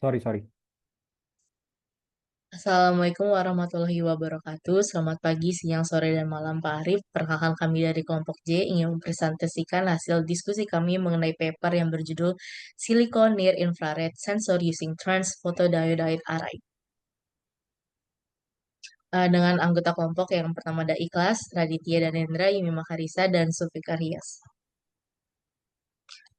Sorry, sorry. Assalamualaikum warahmatullahi wabarakatuh. Selamat pagi, siang, sore, dan malam Pak Arif. Perkenalkan kami dari kelompok J ingin mempresentasikan hasil diskusi kami mengenai paper yang berjudul Silicon Near Infrared Sensor Using Trans Photodiode Array. Dengan anggota kelompok yang pertama ada Ikhlas, Raditya Danendra, Yumi Makarisa, dan Sulfikar Hias.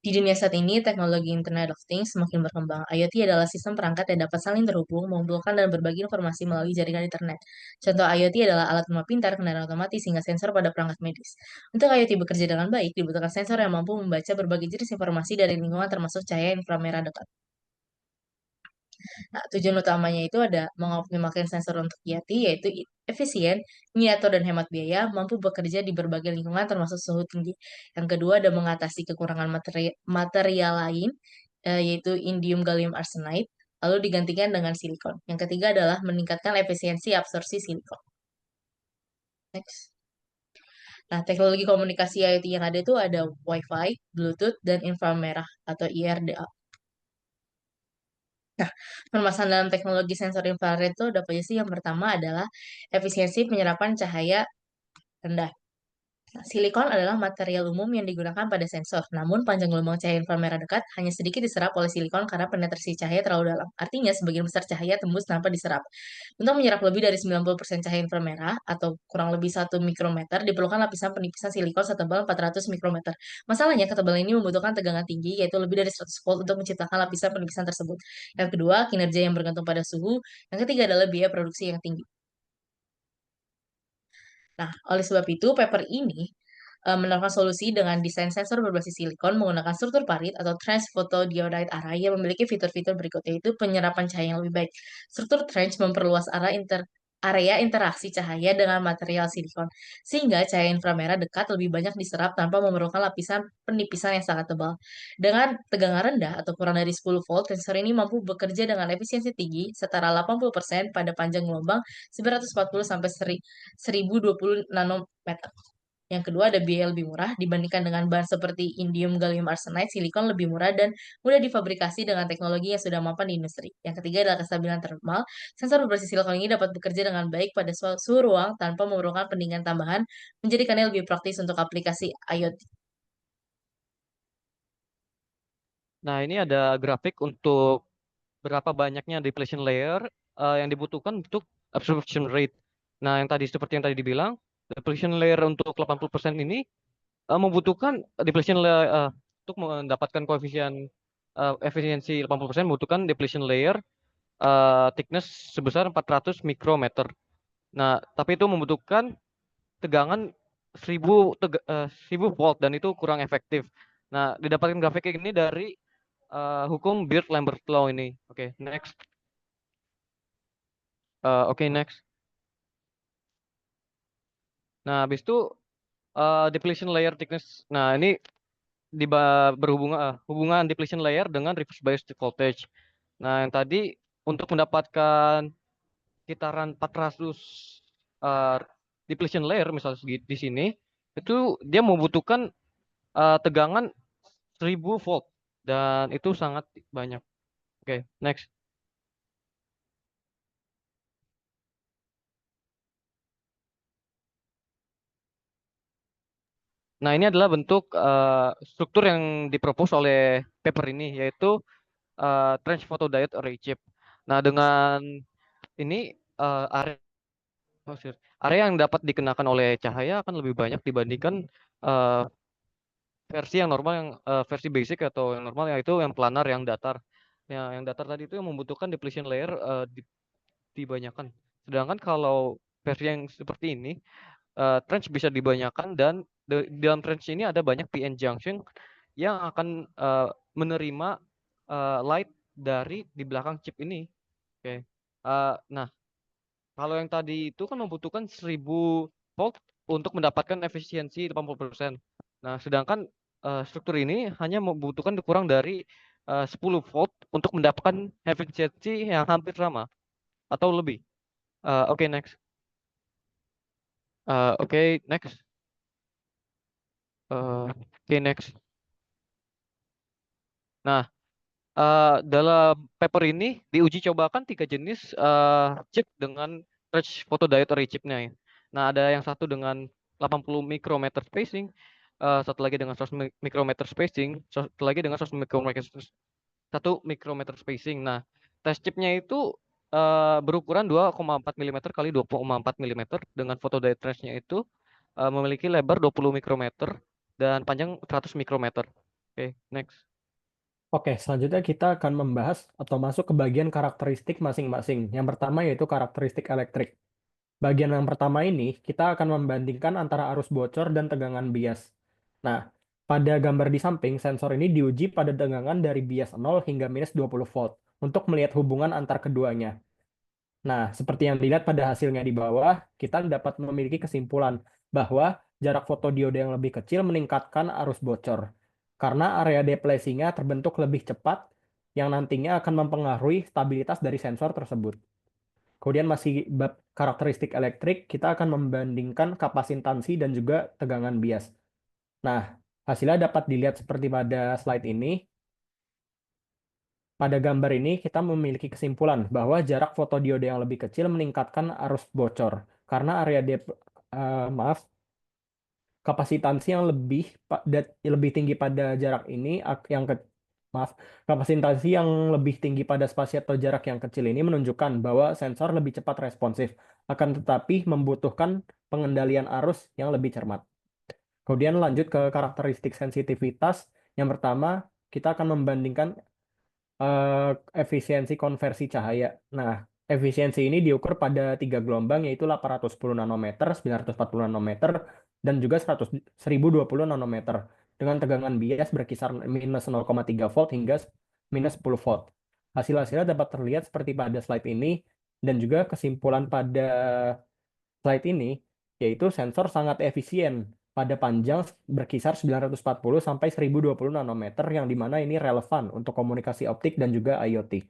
Di dunia saat ini, teknologi Internet of Things semakin berkembang. IoT adalah sistem perangkat yang dapat saling terhubung, mengumpulkan dan berbagi informasi melalui jaringan internet. Contoh IoT adalah alat rumah pintar, kendaraan otomatis, hingga sensor pada perangkat medis. Untuk IoT bekerja dengan baik, dibutuhkan sensor yang mampu membaca berbagai jenis informasi dari lingkungan termasuk cahaya inframerah dekat. Nah, tujuan utamanya itu ada mengoptimalkan sensor untuk IoT, yaitu efisien, miniatur dan hemat biaya, mampu bekerja di berbagai lingkungan termasuk suhu tinggi. Yang kedua ada mengatasi kekurangan material lain, yaitu indium gallium arsenide, lalu digantikan dengan silikon. Yang ketiga adalah meningkatkan efisiensi absorpsi silikon. Next. Nah, teknologi komunikasi IoT yang ada itu ada Wi-Fi, Bluetooth, dan inframerah atau IRDA. Nah, permasalahan dalam teknologi sensor infrared itu ada apa aja sih? Yang pertama adalah efisiensi penyerapan cahaya rendah. Nah, silikon adalah material umum yang digunakan pada sensor, namun panjang gelombang cahaya inframerah dekat hanya sedikit diserap oleh silikon karena penetrasi cahaya terlalu dalam. Artinya, sebagian besar cahaya tembus tanpa diserap. Untuk menyerap lebih dari 90% cahaya inframerah atau kurang lebih 1 mikrometer, diperlukan lapisan penipisan silikon setebal 400 mikrometer. Masalahnya, ketebalan ini membutuhkan tegangan tinggi, yaitu lebih dari 100 volt untuk menciptakan lapisan penipisan tersebut. Yang kedua, kinerja yang bergantung pada suhu. Yang ketiga adalah biaya produksi yang tinggi. Nah, oleh sebab itu, paper ini menawarkan solusi dengan desain sensor berbasis silikon menggunakan struktur parit atau trench photodiode array yang memiliki fitur-fitur berikut, yaitu penyerapan cahaya yang lebih baik. Struktur trench memperluas area interaksi cahaya dengan material silikon, sehingga cahaya inframerah dekat lebih banyak diserap tanpa memerlukan lapisan penipisan yang sangat tebal. Dengan tegangan rendah atau kurang dari 10 volt, sensor ini mampu bekerja dengan efisiensi tinggi setara 80% pada panjang gelombang 940 sampai 1020 nanometer. Yang kedua ada biaya lebih murah dibandingkan dengan bahan seperti indium gallium arsenide, silikon lebih murah dan mudah difabrikasi dengan teknologi yang sudah mapan di industri. Yang ketiga adalah kestabilan termal. Sensor berbasis silikon ini dapat bekerja dengan baik pada suhu ruang tanpa memerlukan pendinginan tambahan, menjadikannya lebih praktis untuk aplikasi IoT. Nah, ini ada grafik untuk berapa banyaknya depletion layer yang dibutuhkan untuk absorption rate. Nah, seperti yang tadi dibilang, depletion layer untuk 80% ini membutuhkan depletion layer untuk mendapatkan koefisien efisiensi 80% membutuhkan depletion layer thickness sebesar 400 mikrometer. Nah, tapi itu membutuhkan tegangan 1000 volt dan itu kurang efektif. Nah, didapatkan grafik ini dari hukum Beard-Lambert Law ini. Oke, next. Oke, next. Nah, habis itu depletion layer thickness. Nah, ini berhubungan hubungan depletion layer dengan reverse bias voltage. Nah, yang tadi untuk mendapatkan kitaran 400 uh, depletion layer misalnya di sini itu dia membutuhkan tegangan 1000 volt dan itu sangat banyak. Oke, next. Nah, ini adalah bentuk struktur yang dipropos oleh paper ini yaitu trench photodiode array chip. Nah, dengan ini area area yang dapat dikenakan oleh cahaya akan lebih banyak dibandingkan eh, versi yang normal yang versi basic atau yang normal yaitu yang planar yang datar. Yang datar tadi itu yang membutuhkan depletion layer dibanyakan. Sedangkan kalau versi yang seperti ini trench bisa dibanyakan dan di dalam trench ini ada banyak PN junction yang akan menerima light dari di belakang chip ini. Oke. Nah, kalau yang tadi itu kan membutuhkan 1000 volt untuk mendapatkan efisiensi 80%. Nah, sedangkan struktur ini hanya membutuhkan kurang dari 10 volt untuk mendapatkan efisiensi yang hampir sama atau lebih. Oke, next. Oke, next. Oke, next. Nah, Dalam paper ini diuji cobakan 3 jenis chip dengan Trench Photodiode Array chipnya ya. Nah, ada yang satu dengan 80 mikrometer spacing, satu lagi dengan 100 mikrometer spacing, satu lagi dengan 1 mikrometer spacing. Nah, test chipnya itu berukuran 2,4 mm kali 2,4 mm dengan photodiode trenchnya itu memiliki lebar 20 mikrometer dan panjang 100 mikrometer. Oke, next. Oke, selanjutnya kita akan membahas atau masuk ke bagian karakteristik masing-masing. Yang pertama yaitu karakteristik elektrik. Bagian yang pertama ini, kita akan membandingkan antara arus bocor dan tegangan bias. Nah, pada gambar di samping, sensor ini diuji pada tegangan dari bias 0 hingga minus 20 volt untuk melihat hubungan antar keduanya. Nah, seperti yang dilihat pada hasilnya di bawah, kita dapat memiliki kesimpulan bahwa jarak fotodiode yang lebih kecil meningkatkan arus bocor, karena area depleasingnya terbentuk lebih cepat, yang nantinya akan mempengaruhi stabilitas dari sensor tersebut. Kemudian masih bab karakteristik elektrik, kita akan membandingkan kapasitansi dan juga tegangan bias. Nah, hasilnya dapat dilihat seperti pada slide ini. Pada gambar ini, kita memiliki kesimpulan bahwa jarak fotodiode yang lebih kecil meningkatkan arus bocor, karena maaf, kapasitansi yang lebih tinggi pada jarak ini maaf, kapasitansi yang lebih tinggi pada spasi atau jarak yang kecil ini menunjukkan bahwa sensor lebih cepat responsif, akan tetapi membutuhkan pengendalian arus yang lebih cermat. Kemudian lanjut ke karakteristik sensitivitas. Yang pertama, kita akan membandingkan efisiensi konversi cahaya. Nah, efisiensi ini diukur pada 3 gelombang, yaitu 810 nanometer, 940 nanometer, dan juga 1020 nanometer, dengan tegangan bias berkisar minus 0,3 volt hingga minus 10 volt. Hasil-hasilnya dapat terlihat seperti pada slide ini, dan juga kesimpulan pada slide ini, yaitu sensor sangat efisien pada panjang berkisar 940 sampai 1020 nanometer, yang dimana ini relevan untuk komunikasi optik dan juga IoT.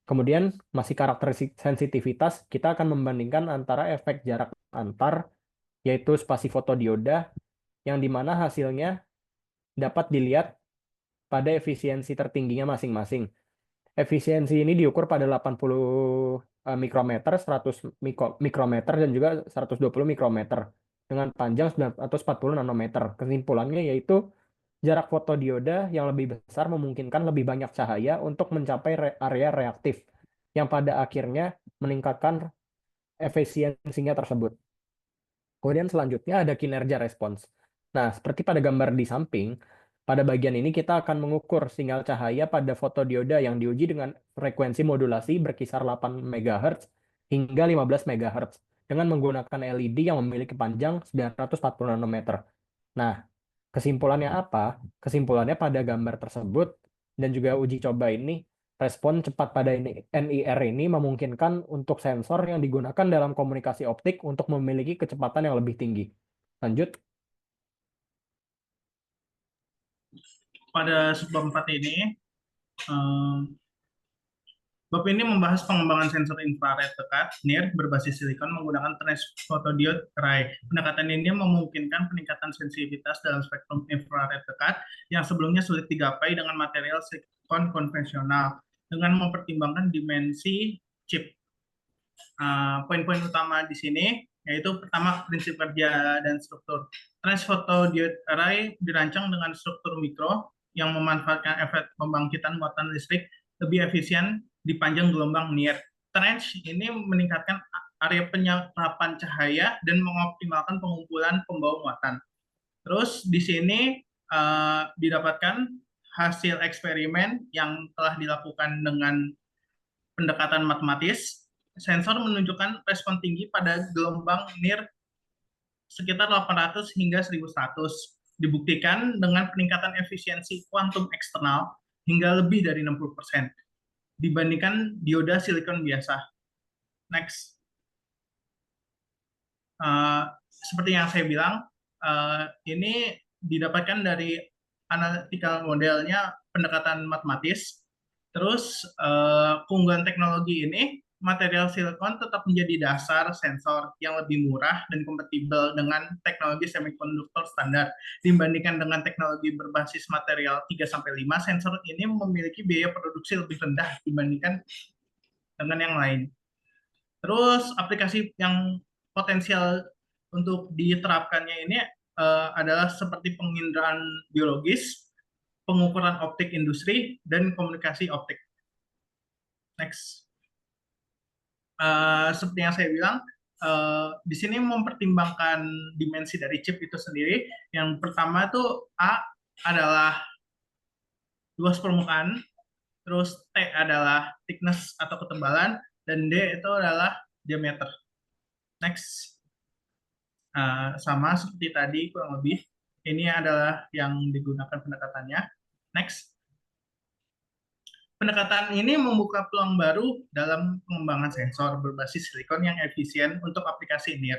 Kemudian masih karakteristik sensitivitas, kita akan membandingkan antara efek jarak antar, yaitu spasi fotodioda, yang dimana hasilnya dapat dilihat pada efisiensi tertingginya masing-masing. Efisiensi ini diukur pada 80 mikrometer, 100 mikrometer, dan juga 120 mikrometer dengan panjang 940 nanometer. Kesimpulannya yaitu jarak fotodioda yang lebih besar memungkinkan lebih banyak cahaya untuk mencapai area reaktif, yang pada akhirnya meningkatkan efisiensinya tersebut. Kemudian selanjutnya ada kinerja respons. Nah, seperti pada gambar di samping, pada bagian ini kita akan mengukur sinyal cahaya pada fotodioda yang diuji dengan frekuensi modulasi berkisar 8 MHz hingga 15 MHz dengan menggunakan LED yang memiliki panjang 940 nanometer. Nah, kesimpulannya apa? Kesimpulannya pada gambar tersebut dan juga uji coba ini, respon cepat pada NIR ini memungkinkan untuk sensor yang digunakan dalam komunikasi optik untuk memiliki kecepatan yang lebih tinggi. Lanjut. Pada bab 4 ini, bab ini membahas pengembangan sensor infrared dekat NIR berbasis silikon menggunakan trench photodiode array. Pendekatan ini memungkinkan peningkatan sensitivitas dalam spektrum infrared dekat yang sebelumnya sulit digapai dengan material silikon konvensional dengan mempertimbangkan dimensi chip. Poin-poin utama di sini yaitu pertama prinsip kerja dan struktur. Trench photodiode array dirancang dengan struktur mikro yang memanfaatkan efek pembangkitan muatan listrik lebih efisien di panjang gelombang near. Trench ini meningkatkan area penyerapan cahaya dan mengoptimalkan pengumpulan pembawa muatan. Terus di sini didapatkan hasil eksperimen yang telah dilakukan dengan pendekatan matematis. Sensor menunjukkan respon tinggi pada gelombang near sekitar 800 hingga 1100. Dibuktikan dengan peningkatan efisiensi kuantum eksternal hingga lebih dari 60% dibandingkan dioda silikon biasa. Next. Seperti yang saya bilang, ini didapatkan dari analytical modelnya pendekatan matematis. Terus keunggulan teknologi ini material silikon tetap menjadi dasar sensor yang lebih murah dan kompatibel dengan teknologi semikonduktor standar. Dibandingkan dengan teknologi berbasis material 3-5, sensor ini memiliki biaya produksi lebih rendah dibandingkan dengan yang lain. Terus aplikasi yang potensial untuk diterapkannya ini adalah seperti penginderaan biologis, pengukuran optik industri, dan komunikasi optik. Next. Seperti yang saya bilang, di sini mempertimbangkan dimensi dari chip itu sendiri. Yang pertama tuh A adalah luas permukaan, terus T adalah thickness atau ketebalan, dan D itu adalah diameter. Next. Sama seperti tadi kurang lebih. Ini adalah yang digunakan pendekatannya. Next. Pendekatan ini membuka peluang baru dalam pengembangan sensor berbasis silikon yang efisien untuk aplikasi NIR,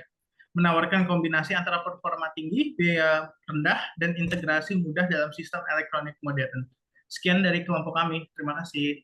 menawarkan kombinasi antara performa tinggi, biaya rendah, dan integrasi mudah dalam sistem elektronik modern. Sekian dari kelompok kami. Terima kasih.